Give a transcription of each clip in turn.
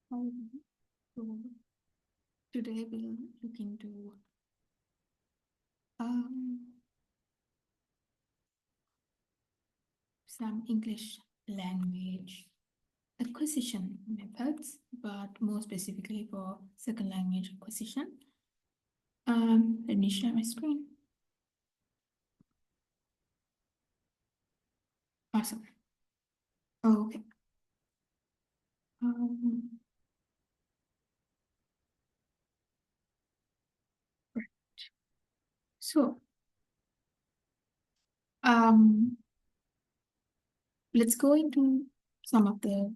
So today we'll look into um, some English language acquisition methods, but more specifically for second language acquisition. Let me share my screen. Awesome. Okay. Um, so um, let's go into some of the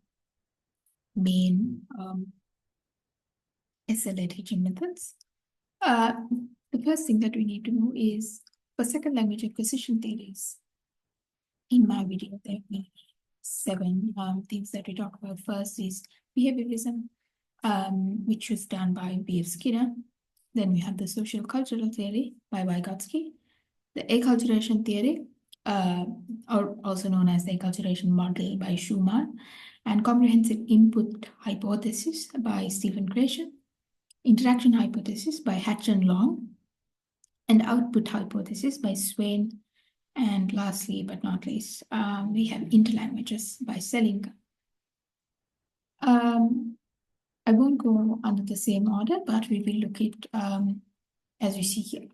main SLA teaching methods. Uh, the first thing that we need to know is for second language acquisition theories. In my video, there will be 7 things that we talk about. First is behaviorism, which was done by B.F. Skinner. Then we have the social cultural theory by Vygotsky, the acculturation theory, or also known as the acculturation model by Schumann, and comprehensive input hypothesis by Stephen Krashen, interaction hypothesis by Hatch and Long, and output hypothesis by Swain. And lastly, but not least, we have interlanguages by Selinger. I won't go under the same order, but we will look at as we see here.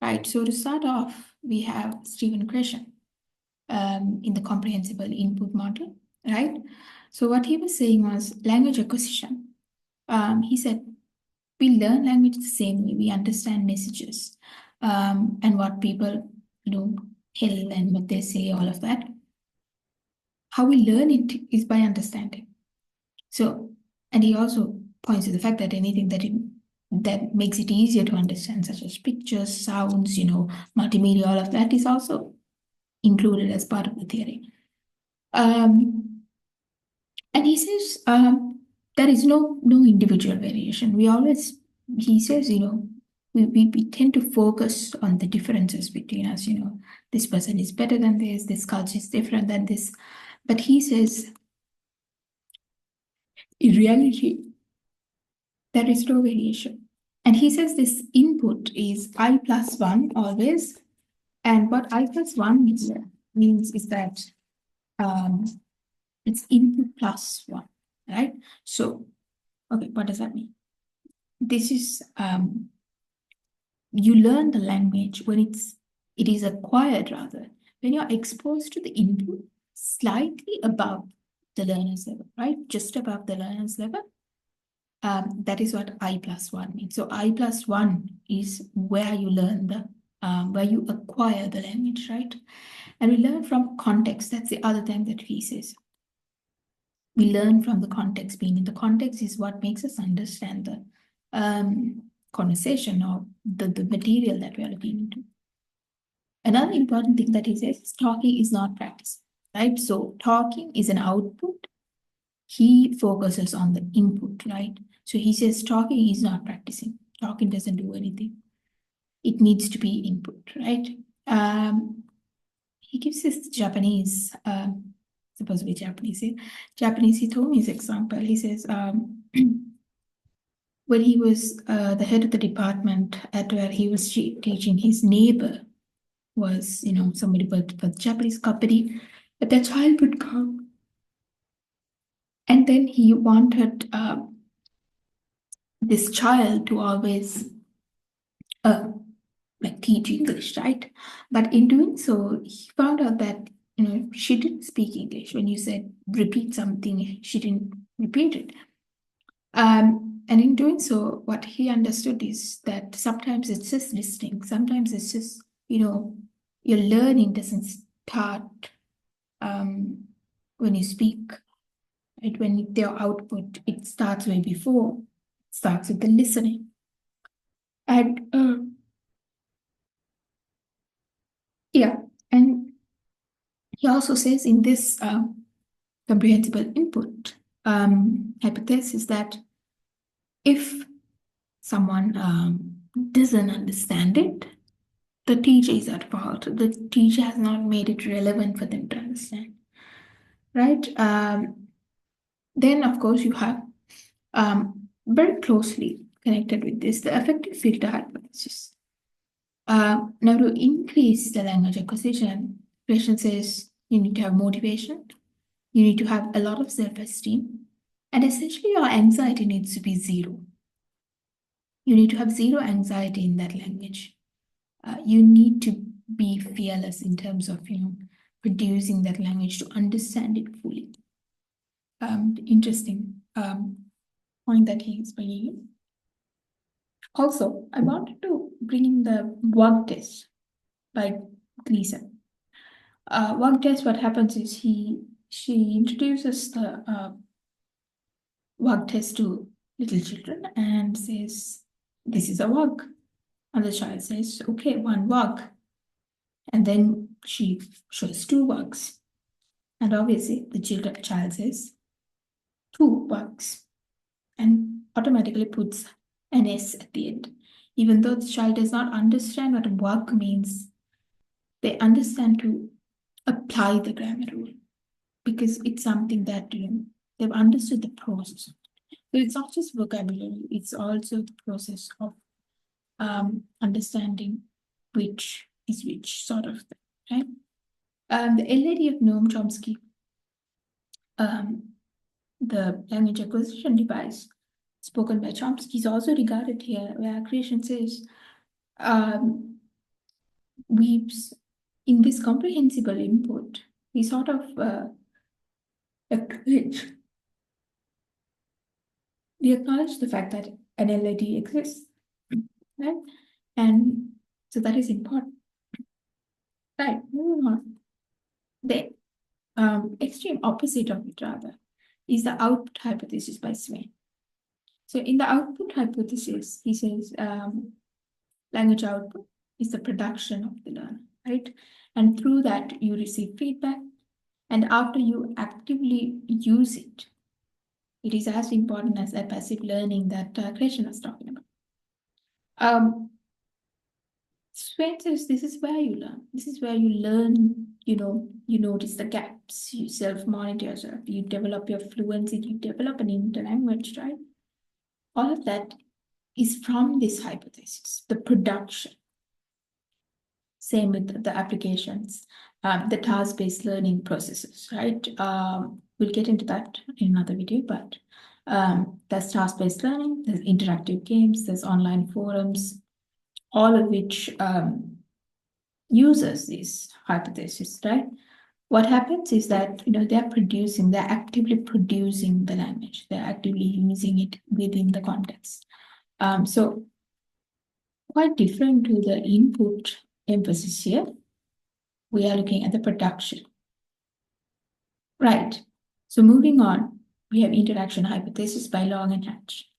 Right, so to start off, we have Stephen Krashen in the comprehensible input model, right? So what he was saying was language acquisition. He said, we learn language the same way, we understand messages and what people tell and what they say, all of that. How we learn it is by understanding. So, and he also points to the fact that anything that makes it easier to understand, such as pictures, sounds, multimedia, all of that is also included as part of the theory. And he says there is no individual variation. He says, we tend to focus on the differences between us, this person is better than this culture is different than this. But he says, in reality, there is no variation. And he says this input is I plus 1 always. And what I plus 1 means is that it's input plus 1, right? So, okay, what does that mean? This is, you learn the language when it is acquired rather, when you're exposed to the input slightly above the learner's level, right? Just above the learner's level. That is what I plus 1 means. So I plus 1 is where you learn where you acquire the language, right? And we learn from context. That's the other thing that he says. We learn from the context, meaning the context is what makes us understand the conversation or the material that we are looking into. Another important thing that he says is talking is not practice, right? So talking is an output. He focuses on the input, right? So he says talking is not practicing. Talking doesn't do anything. It needs to be input, right? He gives this Japanese, supposed to be Japanese Hitomi's example. He says, when he was the head of the department at where he was teaching, his neighbor was, somebody worked for the Japanese company, but the child would come. And then he wanted this child to always teach English, right? But in doing so, he found out that she didn't speak English. When you said repeat something, she didn't repeat it. And in doing so, what he understood is that sometimes it's just listening. Sometimes it's just your learning doesn't start when you speak. Right? When their output, it starts way before. It starts with the listening. And yeah, and he also says in this comprehensible input hypothesis that if someone doesn't understand it, the teacher is at fault. The teacher has not made it relevant for them to understand, right? Then, of course, you have Very closely connected with this, the affective filter hypothesis. Now, to increase the language acquisition, question says you need to have motivation, you need to have a lot of self-esteem, and essentially your anxiety needs to be zero. You need to have zero anxiety in that language. You need to be fearless in terms of, producing that language to understand it fully. Interesting point that he is bringing in. Also, I wanted to bring in the work test by Gleason. Work test, what happens is she introduces the work test to little children and says, "This is a work." And the child says, "Okay, one work." And then she shows two works. And obviously, the child says, "Two works," and automatically puts an S at the end. Even though the child does not understand what work means, they understand to apply the grammar rule because it's something that they've understood the process. So it's not just vocabulary, it's also the process of understanding which is which sort of thing, right? The LAD of Noam Chomsky, the language acquisition device spoken by Chomsky, is also regarded here, where creation says, in this comprehensible input, we sort of acknowledge the fact that an LAD exists, right? And so that is important. Right, moving on. The extreme opposite of it, rather, is the output hypothesis by Swain. So in the output hypothesis, he says language output is the production of the learner, right? And through that, you receive feedback. And after you actively use it, it is as important as a passive learning that Krishna was talking about. Swain says this is where you learn. This is where you learn, you notice the gaps, you self-monitor yourself, you develop your fluency, you develop an interlanguage, right? All of that is from this hypothesis, the production. Same with the applications, the task-based learning processes, right? We'll get into that in another video, but there's task-based learning, there's interactive games, there's online forums, all of which uses this hypothesis, right? What happens is that, they're actively producing the language, they're actively using it within the context. So quite different to the input emphasis here, we are looking at the production. Right, so moving on, we have interaction hypothesis by Long and Hatch.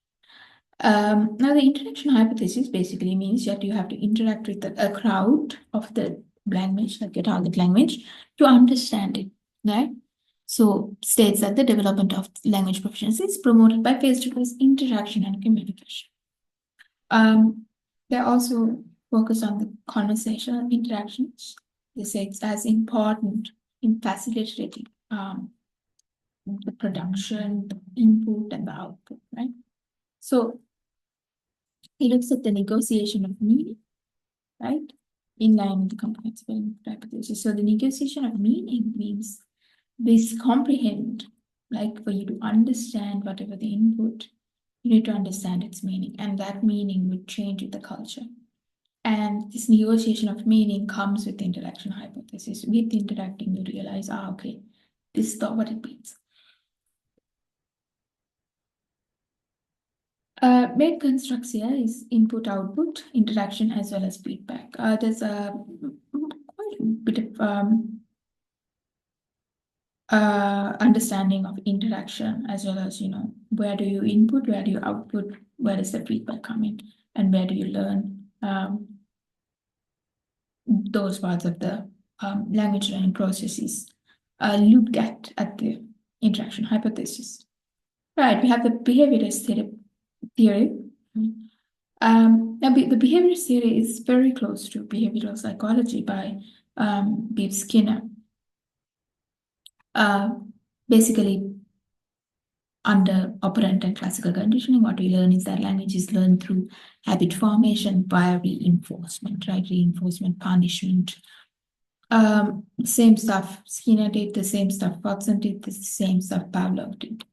Now, the interaction hypothesis basically means that you have to interact with a crowd of the language, like your target language, to understand it, right? So, states that the development of language proficiency is promoted by face-to-face interaction and communication. They also focus on the conversational interactions. They say it's as important in facilitating the production, the input, and the output, right? So, he looks at the negotiation of meaning, right? In line with the comprehensible hypothesis. So the negotiation of meaning means this comprehend, like for you to understand whatever the input, you need to understand its meaning, and that meaning would change with the culture. And this negotiation of meaning comes with the interaction hypothesis. With interacting, you realize, okay, this is what it means. Main constructs here is input, output, interaction, as well as feedback. There's a quite a bit of understanding of interaction, as well as, where do you input, where do you output, where does the feedback come in, and where do you learn those parts of the language learning processes looked at the interaction hypothesis. Right, we have the behaviorist theory. Now, the behaviorist theory is very close to behavioral psychology by B. Skinner. Basically, under operant and classical conditioning, what we learn is that language is learned through habit formation via reinforcement, right? Reinforcement, punishment. Same stuff Skinner did, the same stuff Watson did, the same stuff Pavlov did.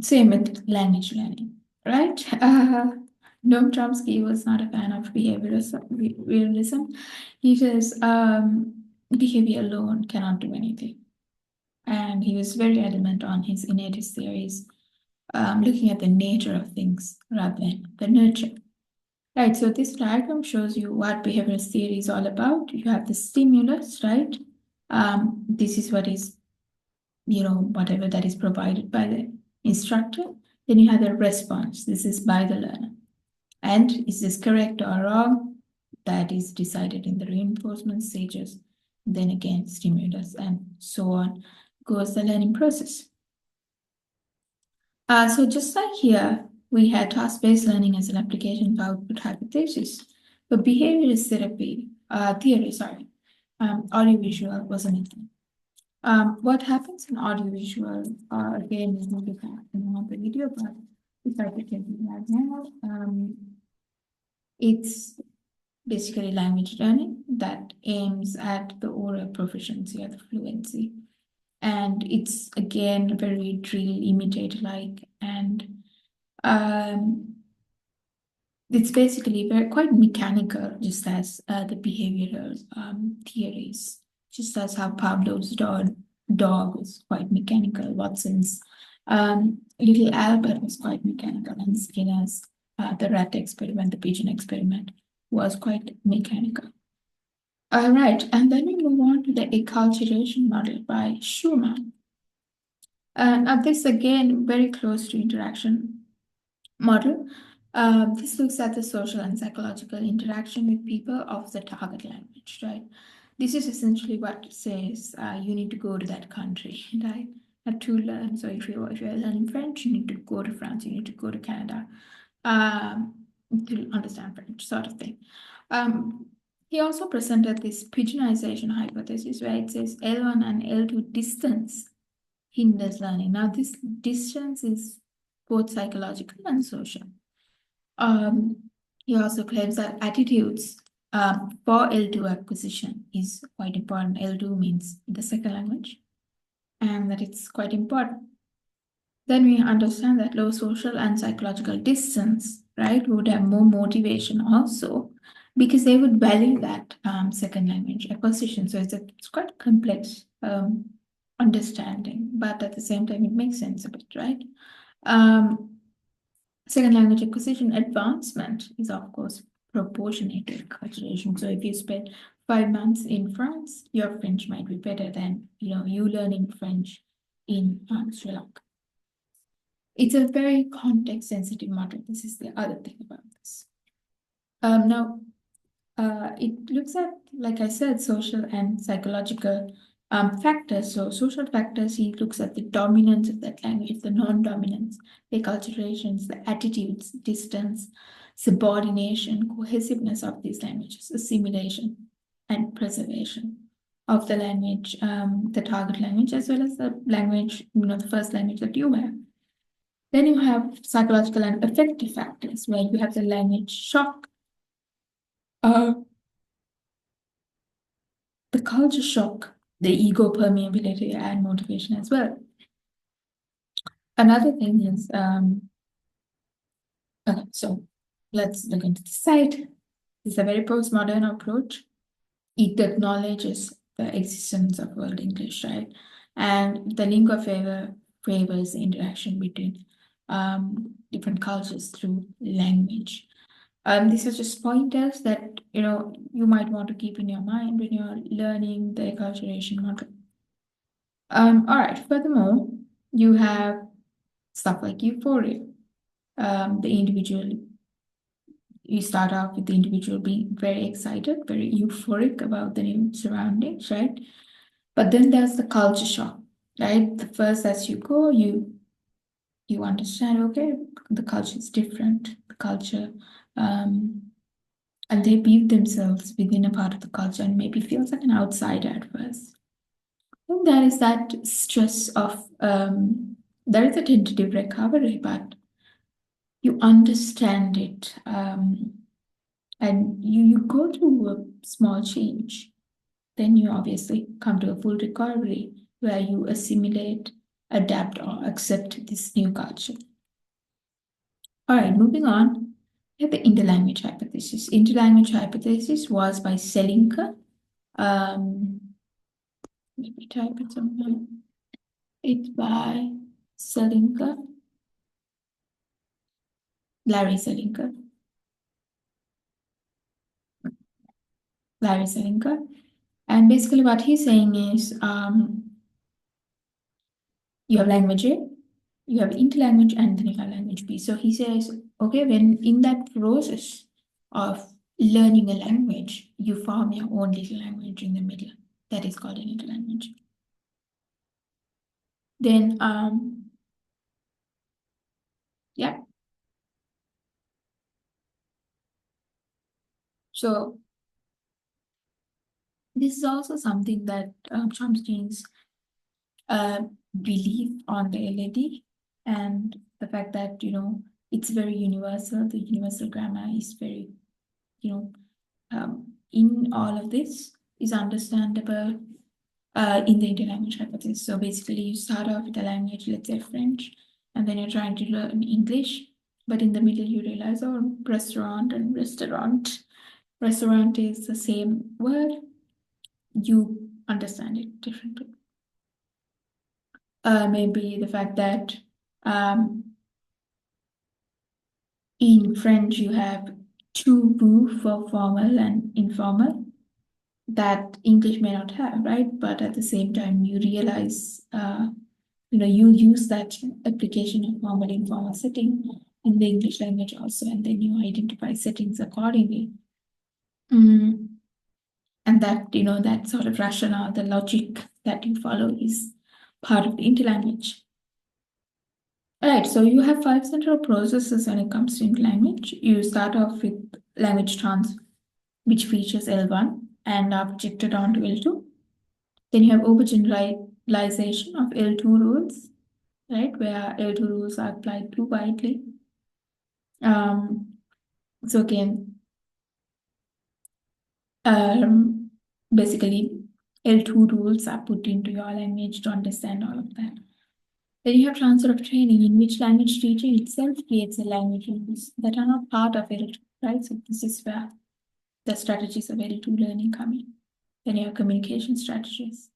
Same with language learning, right? Noam Chomsky was not a fan of behavioralism. He says behavior alone cannot do anything. And he was very adamant on his innatist theories, looking at the nature of things rather than the nurture. Right, so this diagram shows you what behavioral theory is all about. You have the stimulus, right? This is what is, whatever that is provided by the instructor. Then you have the response. This is by the learner. And is this correct or wrong? That is decided in the reinforcement stages. Then again, stimulus and so on goes the learning process. So just like here, we had task-based learning as an application of output hypothesis. But behaviorist theory, audiovisual wasn't it. What happens in audiovisual, again, is not in the video, but if I pretend that now, it's basically language learning that aims at the oral proficiency or the fluency. And it's again very drill imitate-like, and it's basically quite mechanical, just as the behavioral theories, just as how Pavlov's dog was quite mechanical, Watson's little Albert was quite mechanical, and Skinner's the rat experiment, the pigeon experiment was quite mechanical. All right, and then we move on to the acculturation model by Schumann. Now this again very close to interaction model. This looks at the social and psychological interaction with people of the target language, right? This is essentially what says you need to go to that country, right? To learn. So if you're learning French, you need to go to France, you need to go to Canada to understand French, sort of thing. He also presented this pigeonization hypothesis where it says L1 and L2 distance hinders learning. Now, this distance is both psychological and social. He also claims that attitudes for L2 acquisition is quite important. L2 means the second language, and that it's quite important. Then we understand that low social and psychological distance, right, would have more motivation also, because they would value that second language acquisition. So it's quite complex understanding, but at the same time, it makes sense of it, right? Second language acquisition advancement is, of course, proportionate to acculturation. So if you spend 5 months in France, your French might be better than you learning French in Sri Lanka. It's a very context-sensitive model. This is the other thing about this. Now, it looks at, like I said, social and psychological factors. So social factors, he looks at the dominance of that language, the non-dominance, the acculturations, the attitudes, distance, subordination, cohesiveness of these languages, assimilation, and preservation of the language, the target language, as well as the language, the first language that you have. Then you have psychological and affective factors, where you have the language shock, the culture shock, the ego permeability, and motivation as well. Another thing is, so let's look into the site. It's a very postmodern approach. It acknowledges the existence of World English, right? And the lingua favors the interaction between different cultures through language. These are just pointers that you might want to keep in your mind when you're learning the acculturation model. All right. Furthermore, you have stuff like euphoria. The individual. You start off with the individual being very excited, very euphoric about the new surroundings, right? But then there's the culture shock, right? The first, as you go, you understand, okay, the culture is different, the culture, and they view themselves within a part of the culture and maybe feels like an outsider at first. And there is that stress of there is a tentative recovery, but you understand it, and you go through a small change. Then you obviously come to a full recovery where you assimilate, adapt, or accept this new culture. All right, moving on. We have the interlanguage hypothesis. Interlanguage hypothesis was by Selinker. Let me type it somewhere. It's by Selinker, Larry Selinker. Larry Selinker. And basically what he's saying is you have language A, you have interlanguage, and then you have language B. So he says, okay, when in that process of learning a language, you form your own little language in the middle. That is called an interlanguage. Then, yeah. So this is also something that Chomsky's belief on the LAD and the fact that, it's very universal. The universal grammar is very, in all of this is understandable in the interlanguage hypothesis. So basically you start off with a language, let's say French, and then you're trying to learn English, but in the middle you realize, oh, restaurant and restaurant is the same word. You understand it differently. Maybe the fact that in French you have two mots for formal and informal that English may not have, right? But at the same time, you realize, you use that application of formal informal setting in the English language also, and then you identify settings accordingly. And that, that sort of rationale, the logic that you follow is part of the interlanguage. All right, so you have 5 central processes when it comes to interlanguage. You start off with language transfer, which features L1 and are projected onto L2. Then you have overgeneralization of L2 rules, right, where L2 rules are applied too widely. So again, basically L2 rules are put into your language to understand all of that. Then you have transfer of training, in which language teaching itself creates a language rules that are not part of L2, right? So this is where the strategies of L2 learning come in. Then you have communication strategies,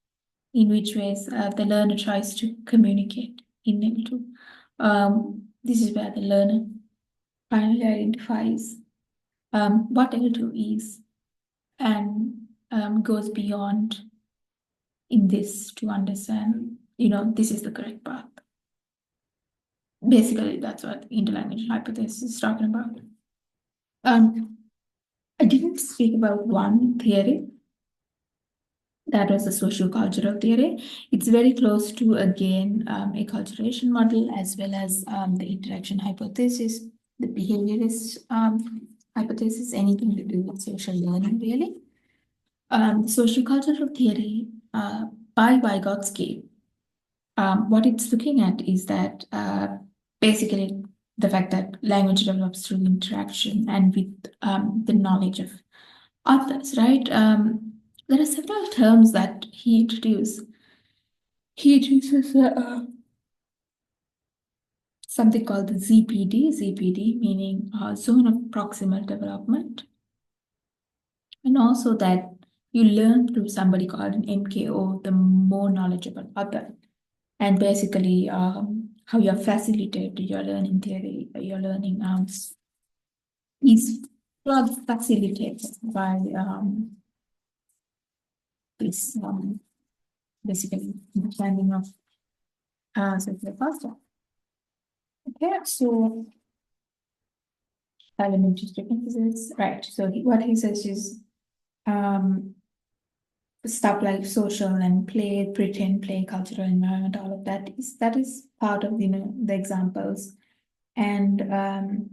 in which ways the learner tries to communicate in L2. This is where the learner finally identifies what L2 is and goes beyond in this to understand, this is the correct path. Basically, that's what interlanguage hypothesis is talking about. I didn't speak about one theory. That was the socio-cultural theory. It's very close to, again, acculturation model, as well as the interaction hypothesis, the behaviorist hypothesis, anything to do with social learning, really. Socio-cultural theory by Vygotsky, what it's looking at is that basically the fact that language develops through interaction and with the knowledge of others, right? There are several terms that he introduced. He introduces something called the ZPD meaning zone of proximal development. And also that you learn through somebody called an MKO, the more knowledgeable other. And basically how you're facilitated your learning theory, your learning is facilitated by this basically understanding of circular faster. Okay, so let me just this. Right. So what he says is stuff like social and play, pretend play, cultural environment, all of that is part of the examples. And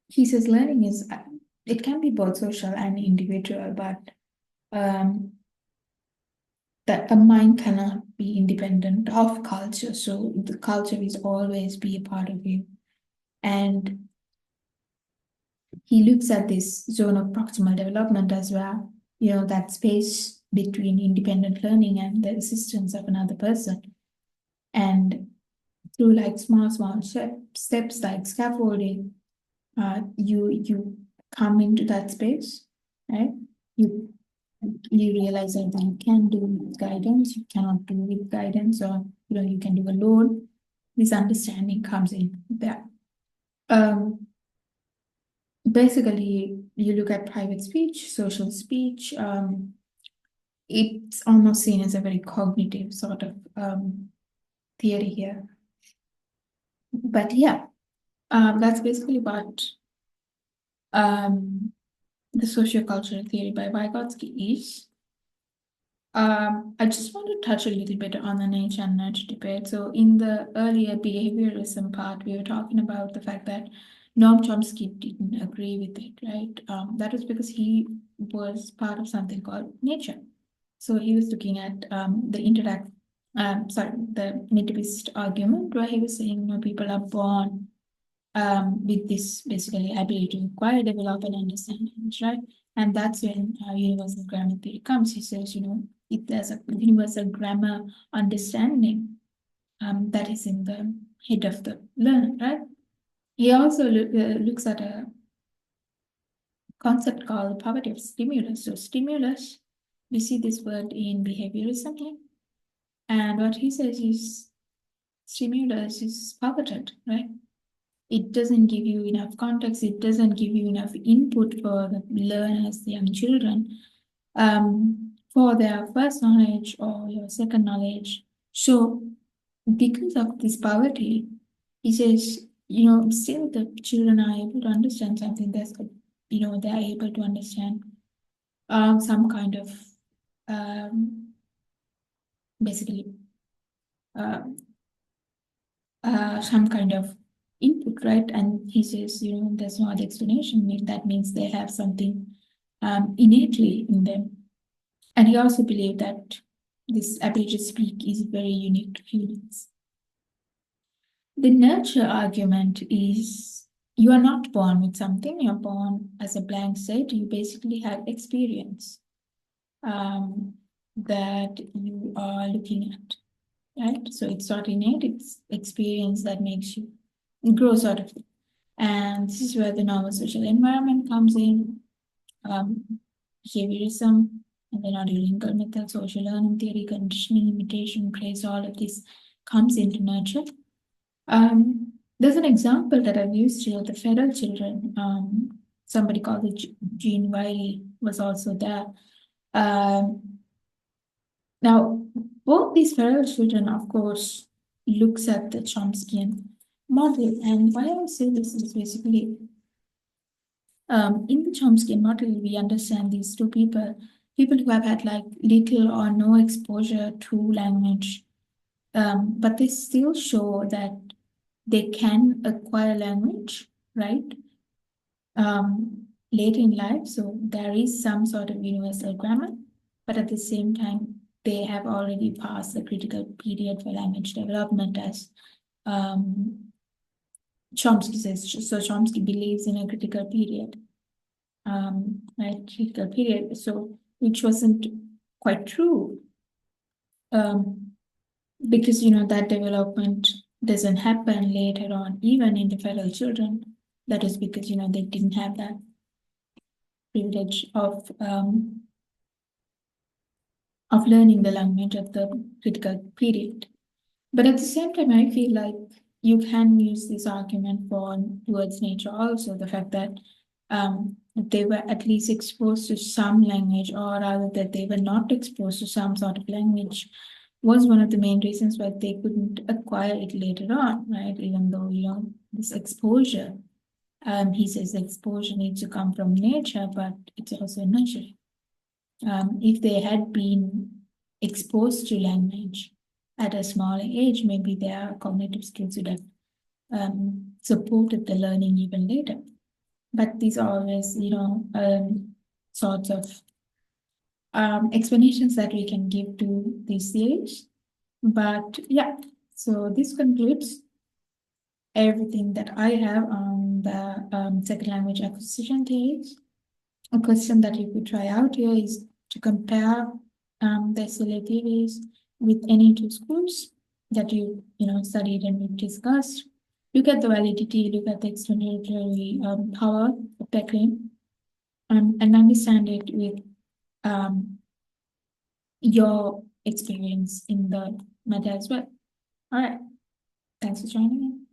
he says learning is it can be both social and individual, but that a mind cannot be independent of culture. So the culture is always be a part of you. And he looks at this zone of proximal development as well, that space between independent learning and the assistance of another person. And through like small steps like scaffolding, you come into that space, right? You you realize that you can do with guidance, you cannot do with guidance, or you can do alone. This understanding comes in there. Basically, you look at private speech, social speech. It's almost seen as a very cognitive sort of theory here. But yeah, that's basically what the sociocultural theory by Vygotsky is. I just want to touch a little bit on the nature and nurture debate. So in the earlier behaviorism part, we were talking about the fact that Noam Chomsky didn't agree with it, right? That was because he was part of something called nature. So he was looking at the nativist argument, where he was saying, people are born with this basically ability to acquire, develop, and understand language, right? And that's when universal grammar theory comes. He says, if there's a universal grammar understanding that is in the head of the learner, right? He also looks at a concept called poverty of stimulus. So stimulus, we see this word in behaviorism here. And what he says is stimulus is perverted, right? It doesn't give you enough context, it doesn't give you enough input for the learners, the young children, for their first knowledge or your second knowledge. So because of this poverty, he says, still the children are able to understand something that's, they're able to understand some kind of basically some kind of input, right? And he says, there's no other explanation. That means they have something innately in them. And he also believed that this ability to speak is very unique to humans. The nurture argument is you are not born with something, you're born as a blank slate. You basically have experience that you are looking at, right? So it's not innate, it's experience that makes you grow sort of. And this is where the normal social environment comes in, behaviorism, and then audiological method, social learning theory, conditioning, imitation, praise, all of this comes into nurture. There's an example that I've used here, the feral children. Somebody called Jean Wiley was also there. Now, both these feral children, of course, looks at the Chomskyan model. And why I say this is basically, in the Chomskyan model, we understand these two people who have had like little or no exposure to language, but they still show that they can acquire language, right? Later in life, so there is some sort of universal grammar, but at the same time, they have already passed the critical period for language development, as Chomsky says. So Chomsky believes in a critical period, right? Critical period. So which wasn't quite true, because that development doesn't happen later on, even in the feral children. That is because they didn't have that privilege of learning the language at the critical period. But at the same time, I feel like you can use this argument towards nature also, the fact that they were at least exposed to some language, or rather that they were not exposed to some sort of language, was one of the main reasons why they couldn't acquire it later on, right? Even though, this exposure, he says the exposure needs to come from nature, but it's also nurturing. If they had been exposed to language at a smaller age, maybe their cognitive skills would have supported the learning even later. But these are always, sorts of explanations that we can give to these theories. But yeah, so this concludes everything that I have on the second language acquisition theories. A question that you could try out here is to compare the SLA theories with any two schools that you studied and we've discussed. Look at the validity, look at the explanatory power of the claim, and understand it with your experience in the matter as well. All right, thanks for joining in.